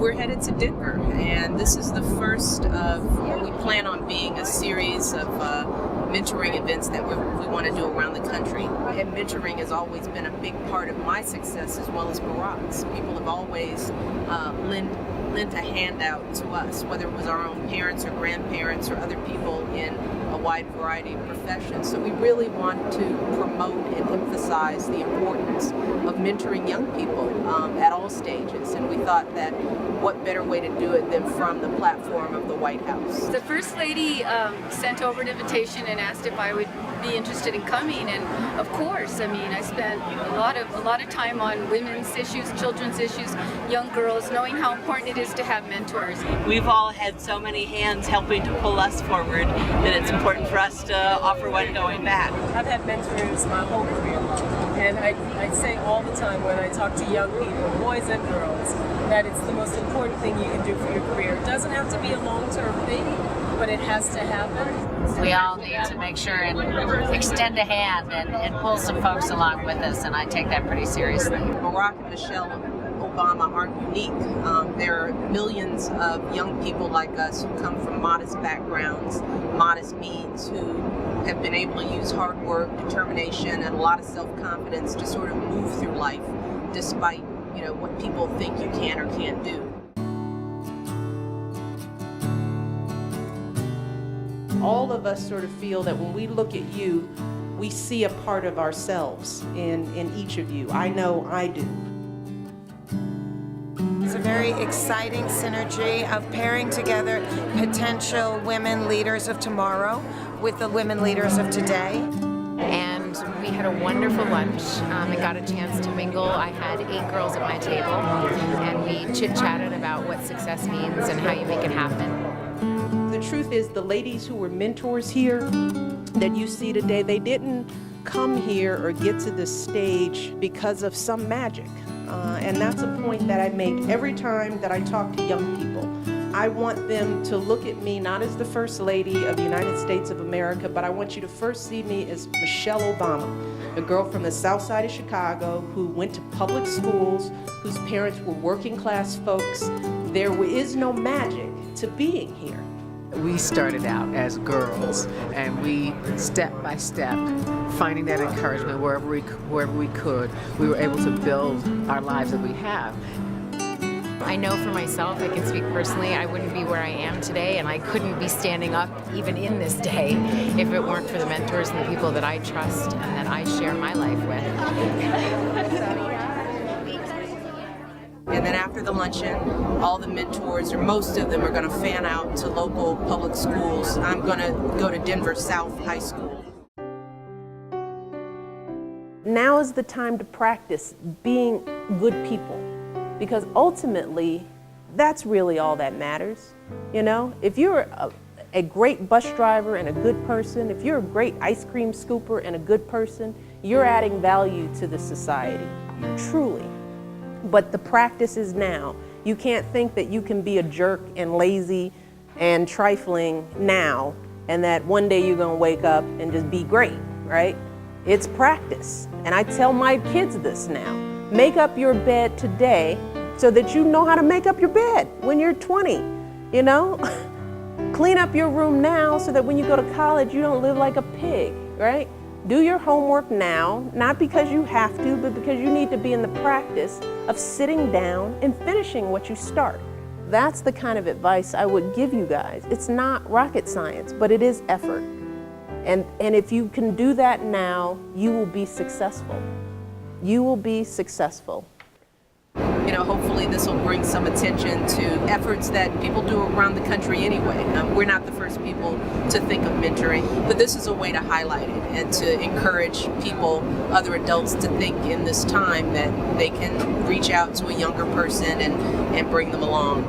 we're headed to Denver, and this is the first of what we plan on being a series of mentoring events that we want to do around the country. And mentoring has always been a big part of my success as well as Barack's. People have always lent a handout to us, whether it was our own parents or grandparents or other people in a wide variety of professions. So we really want to promote and emphasize the importance of mentoring young people at all stages. And we thought that what better way to do it than from the platform of the White House. The First Lady sent over an invitation and asked if I would be interested in coming, and of course. I mean, I spent a lot of time on women's issues, children's issues, young girls, knowing how important it is to have mentors. We've all had so many hands helping to pull us forward that it's important for us to offer one going back. I've had mentors my whole career, and I say all the time when I talk to young people, boys and girls, that it's the most important thing you can do for your career. It doesn't have to be a long-term thing, but it has to happen. We all need to make sure and extend a hand and pull some folks along with us, and I take that pretty seriously. Barack and Michelle Obama aren't unique. There are millions of young people like us who come from modest backgrounds, modest means, who have been able to use hard work, determination, and a lot of self-confidence to sort of move through life despite, what people think you can or can't do. All of us sort of feel that when we look at you, we see a part of ourselves in each of you. I know I do. It's a very exciting synergy of pairing together potential women leaders of tomorrow with the women leaders of today. And we had a wonderful lunch and got a chance to mingle. I had 8 girls at my table, and we chit-chatted about what success means and how you make it happen. The truth is, the ladies who were mentors here that you see today, they didn't come here or get to this stage because of some magic. And that's a point that I make every time that I talk to young people. I want them to look at me not as the First Lady of the United States of America, but I want you to first see me as Michelle Obama, a girl from the South Side of Chicago who went to public schools, whose parents were working class folks. There is no magic to being here. We started out as girls, and we, step by step, finding that encouragement wherever we could, we were able to build our lives that we have. I know for myself, I can speak personally, I wouldn't be where I am today, and I couldn't be standing up even in this day if it weren't for the mentors and the people that I trust and that I share my life with. And then after the luncheon, all the mentors, or most of them, are going to fan out to local public schools. I'm going to go to Denver South High School. Now is the time to practice being good people, because ultimately, that's really all that matters. If you're a great bus driver and a good person, if you're a great ice cream scooper and a good person, you're adding value to the society, truly. But the practice is now. You can't think that you can be a jerk and lazy and trifling now, and that one day you're gonna wake up and just be great, right? It's practice. And I tell my kids this now. Make up your bed today so that you know how to make up your bed when you're 20, Clean up your room now so that when you go to college, you don't live like a pig, right? Do your homework now, not because you have to, but because you need to be in the practice of sitting down and finishing what you start. That's the kind of advice I would give you guys. It's not rocket science, but it is effort. And if you can do that now, you will be successful. You will be successful. Hopefully this will bring some attention to efforts that people do around the country anyway. We're not the first people to think of mentoring, but this is a way to highlight it and to encourage people, other adults, to think in this time that they can reach out to a younger person and bring them along.